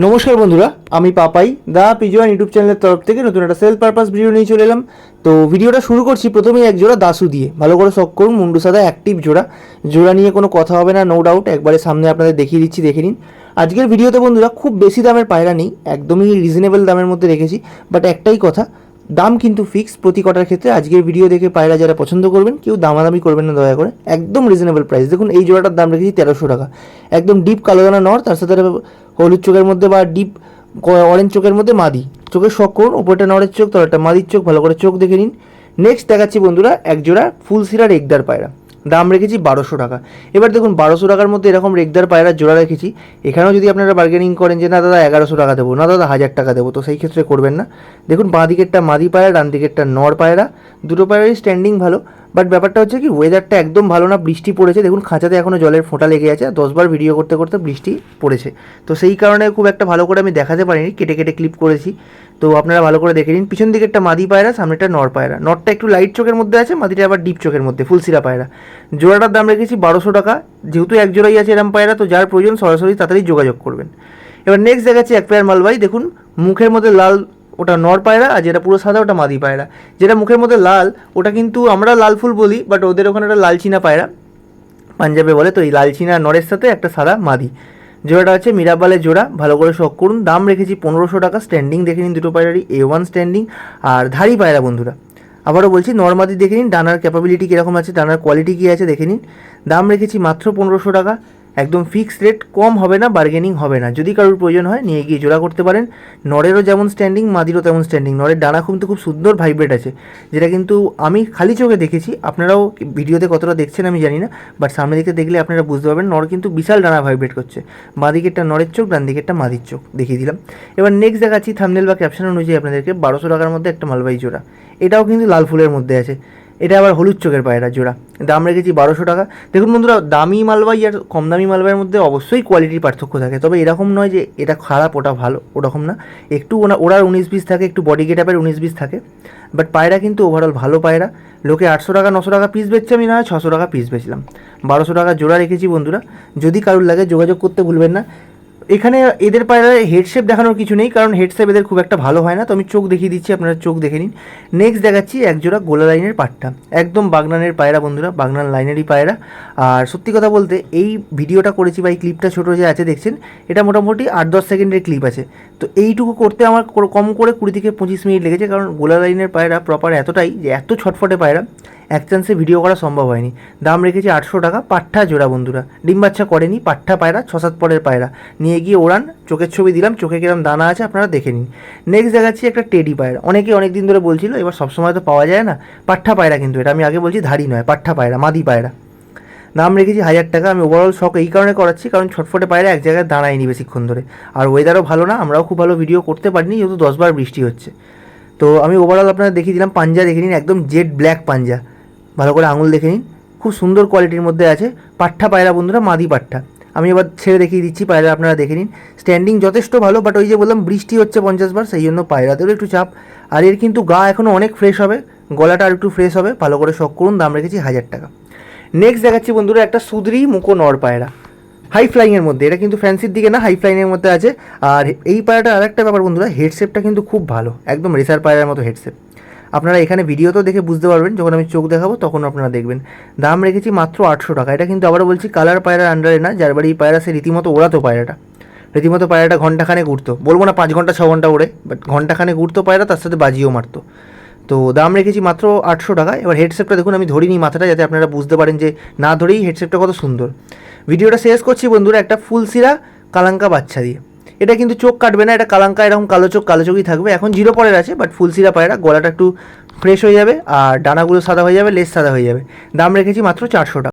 নমস্কার বন্ধুরা, আমি পাপাই দা পিজোয়ান ইউটিউব চ্যানেলের তরফ থেকে নতুন একটা সেলফ পারপাস ভিডিও নিয়ে চলে এলাম। তো ভিডিওটা শুরু করছি প্রথমেই এক জোড়া দাসু দিয়ে। ভালো করে শখ করুন, মুন্ডু সাদা অ্যাক্টিভ জোড়া নিয়ে কোনো কথা হবে না, নো ডাউট। একবারে সামনে আপনাদের দেখিয়ে দিচ্ছি, দেখে নিন। আজকের ভিডিওতে বন্ধুরা খুব বেশি দামের পায়রা নেই, একদমই রিজনেবল দামের মধ্যে রেখেছি। বাট একটাই কথা, দাম কিন্তু ফিক্স প্রতি কটার ক্ষেত্রে। আজকের ভিডিও দেখে পায়রা যারা পছন্দ করবেন, কেউ দামাদামি করবেন না দয়া করে, একদম রিজনেবল প্রাইস। দেখুন এই জোড়াটার দাম রেখেছি 1300 টাকা। একদম ডিপ কালো দানা নর, তার সাথে হলুদ চোখের মধ্যে বা ডিপ অরেঞ্জ চোখের মধ্যে মাদি। চোখের শখ করুন, ওপরটা নরের চোখ, তলাটা মাদির চোখ, ভালো করে চোখ দেখে নিন। নেক্সট দেখাচ্ছি বন্ধুরা এক জোড়া ফুল সিরার রেগদার পায়রা, দাম রেখেছি 1200 টাকা। এবার দেখুন 1200 টাকার মধ্যে এরকম রেগদার পায়রার জোড়া রেখেছি। এখানেও যদি আপনারা বার্গেনিং করেন যে না দাদা 1100 টাকা দেবো, না দাদা 1000 টাকা দেবো, তো সেই ক্ষেত্রে করবেন না। দেখুন বাঁ দিকেরটা মাদি পায়রা, ডান দিকেরটা নর পায়রা, দুটো পায়রারই স্ট্যান্ডিং ভালো। বাট ব্যাপারটা হচ্ছে কি, ওয়েদারটা একদম ভালো না, বৃষ্টি পড়েছে। দেখুন খাঁচাতে এখনও জলের ফোঁটা লেগে আছে, 10 বার ভিডিও করতে করতে বৃষ্টি পড়েছে। তো সেই কারণে খুব একটা ভালো করে আমি দেখাতে পারিনি, কেটে কেটে ক্লিপ করেছি। তো আপনারা ভালো করে দেখে নিন। পিছন দিকেরটা মাদি পায়রা, সামনেটা নর পায়রা। নরটা একটু লাইট চোখের মধ্যে আছে, মাদিটা আবার ডিপ চোখের মধ্যে, ফুলসিরা পায়রা। জোড়াটার দাম রেখেছি 1200 টাকা। যেহেতু এক জোড়াই আছে এরম পায়রা, তো যার প্রয়োজন সরাসরি তাড়াতাড়ি যোগাযোগ করবেন। এবার নেক্সট দেখাচ্ছি এক পেয়ার মালবাই। দেখুন মুখের মধ্যে লাল, ওটা নর পায়রা, আর যেটা পুরো সাদা ওটা মাদি পায়রা। যেটা মুখের মধ্যে লাল ওটা কিন্তু আমরা লাল ফুল বলি, বাট ওদের ওখানে একটা লালচিনা পায়রা পাঞ্জাবে বলে। তো এই লালচিনা নরের সাথে একটা সাদা মাদি। জোড়াটা হচ্ছে মিরাবালের জোড়া, ভালো করে শখ করুন। দাম রেখেছি 1500 টাকা। স্ট্যান্ডিং দেখে নিন দুটো পায়রারই, A1 স্ট্যান্ডিং আর ধারি পায়রা বন্ধুরা। আবারও বলছি নর্মাদি দেখে নিন, ডানার ক্যাপাবিলিটি কীরকম আছে, ডানার কোয়ালিটি কী আছে দেখে নিন। দাম রেখেছি মাত্র 1500 টাকা। একদম ফিক্সড রেট, কম হবে না, বার্গেনিং হবে না। যদি কারোর প্রয়োজন হয় নিয়ে গিয়ে জোড়া করতে পারেন। নরেরও যেমন স্ট্যান্ডিং, মাদিরও তেমন স্ট্যান্ডিং। নরের ডানা কিন্তু খুব সুন্দর ভাইব্রেট আছে, যেটা কিন্তু আমি খালি চোখে দেখেছি। আপনারাও ভিডিওতে কতটা দেখছেন আমি জানি না, বাট সামনে দিকে দেখলে আপনারা বুঝতে পারবেন নর কিন্তু বিশাল ডানা ভাইব্রেট করছে। বাঁ দিকেরটা নরের চোখ, ডান দিকেরটা মাদির চোখ দেখিয়ে দিলাম। এবার নেক্সট দেখাচ্ছি থাম্বনেল বা ক্যাপশন অনুযায়ী আপনাদেরকে 1200 টাকার মধ্যে একটা মালবাই জোড়া। এটাও কিন্তু লাল ফুলের মধ্যে আছে। এটা আবার হলুদ চোখের পায়রা জোড়া, দাম রেখেছি 1200 টাকা। দেখুন বন্ধুরা, দামি মালবাই আর কম দামি মালবাইয়ের মধ্যে অবশ্যই কোয়ালিটির পার্থক্য থাকে, তবে এরকম নয় যে এটা খারাপ ওটা ভালো, ওরকম না। একটু ওরার 19-20 থাকে, একটু বডি গেটআপের 19-20 থাকে, বাট পায়রা কিন্তু ওভারঅল ভালো পায়রা। লোকে 800 টাকা 900 টাকা পিস বেচছে, আমি না হয় 600 টাকা পিস বেচলাম। 1200 টাকা জোড়া রেখেছি বন্ধুরা। যদি কারোর লাগে যোগাযোগ করতে ভুলবেন না। এখানে এদের পায়রার হেডশেপ দেখানোর কিছু নেই, কারণ হেডশেপ এদের খুব একটা ভালো হয় না। তো আমি চোখ দেখিয়ে দিচ্ছি, আপনারা চোখ দেখে নিন। নেক্সট দেখাচ্ছি একজোড়া গোলা লাইনের পাট্টা, একদম বাগনানের পায়রা বন্ধুরা, বাগনান লাইনেরই পায়রা। আর সত্যি কথা বলতে এই ভিডিওটা করেছি বা এই ক্লিপটা ছোটো যে আছে দেখছেন, এটা মোটামুটি 8-10 সেকেন্ডের ক্লিপ আছে। তো এইটুকু করতে আমার কম করে 20 থেকে 25 মিনিট লেগেছে, কারণ গোলা লাইনের পায়রা প্রপার এতটাই যে এত ছটফটে পায়রা এক চান্সে ভিডিও করা সম্ভব হয়নি। দাম রেখেছি 800 টাকা। পাট্টা জোড়া বন্ধুরা, ডিম বাচ্চা করেনি, পাট্টা পায়রা, 6-7 পরের পায়রা। নিয়ে গিয়ে ওড়ান, চোখের ছবি দিলাম, চোখে কিরম দানা আছে আপনারা দেখে নিন। নেক্সট দেখাচ্ছি একটা টেডি পায়রা। অনেকে অনেক দিন ধরে বলছিল, এবার সবসময় তো পাওয়া যায় না। পাট্টা পায়রা কিন্তু এটা, আমি আগে বলছি ধারি নয়, পাট্টা পায়রা, মাদি পায়রা। দাম রেখেছি 1000 টাকা। আমি ওভারঅল শখ এই কারণে করাচ্ছি, কারণ ছটফটে পায়রা এক জায়গায় দাঁড়ায়নি বেশিক্ষণ ধরে, আর ওয়েদারও ভালো না, আমরাও খুব ভালো ভিডিও করতে পারিনি যেহেতু 10 বার বৃষ্টি হচ্ছে। তো আমি ওভারঅল আপনারা দেখিয়ে দিলাম। পাঞ্জা দেখে নিন, একদম জেড ব্ল্যাক পাঞ্জা, ভালো করে আঙুল দেখে নিন, খুব সুন্দর কোয়ালিটির মধ্যে আছে। পাট্টা পায়রা বন্ধুরা, মাদি পাট্টা। আমি এবার ছেড়ে দেখিয়ে দিচ্ছি পায়রা, আপনারা দেখে নিন। স্ট্যান্ডিং যথেষ্ট ভালো, বাট ওই যে বললাম বৃষ্টি হচ্ছে 50 বার, সেই জন্য পায়রাতেও একটু চাপ। আর এর কিন্তু গা এখনও অনেক ফ্রেশ হবে, গলাটা আর একটু ফ্রেশ হবে, ভালো করে শখ করুন। দাম রেখেছি 1000 টাকা। নেক্সট দেখাচ্ছি বন্ধুরা একটা সুদরি মুখো নর পায়রা, হাই ফ্লাইংয়ের মধ্যে। এটা কিন্তু ফ্যান্সির দিকে না, হাই ফ্লাইংয়ের মধ্যে আছে। আর এই পায়রাটা আরেকটা ব্যাপার বন্ধুরা, হেডশেপটা কিন্তু খুব ভালো, একদম রেসার পায়রার মতো হেডশেপ। আপনারা এখানে ভিডিওতেও দেখে বুঝতে পারবেন, যখন আমি চোখ দেখাবো তখন আপনারা দেখবেন। দাম রেখেছি মাত্র 800 টাকা। এটা কিন্তু আবারও বলছি কালার পায়রার আন্ডারে না, যার বাড়ি পায়রা সে রীতিমতো ওড়াতো পায়রাটা। রীতিমতো পায়রাটা ঘন্টাখানেক উঠতো, বলবো না 5 ঘন্টা 6 ঘন্টা ওড়ে, বাট ঘন্টাখানেক উঠতো পায়রা, তার সাথে বাজিও মারতো। তো দাম রেখেছি মাত্র 800 টাকা। এবার হেডশেপটা দেখুন, আমি ধরিনি মাথাটা, যাতে আপনারা বুঝতে পারেন যে না ধরেই হেডশেপটা কত সুন্দর। ভিডিওটা শেষ করছি বন্ধুরা একটা ফুলসিরা কালাঙ্কা বাচ্চা দিয়ে। এটা কিন্তু চোখ কাটবে না, এটা কালাঙ্কা এরকম কালো চোখই থাকবে। এখন 0 পরের আছে, বাট ফুলসিরা পায়রা, গলাটা একটু ফ্রেশ হয়ে যাবে, আর ডানাগুলো সাদা হয়ে যাবে, লেজ সাদা হয়ে যাবে। দাম রেখেছি মাত্র 400 টাকা।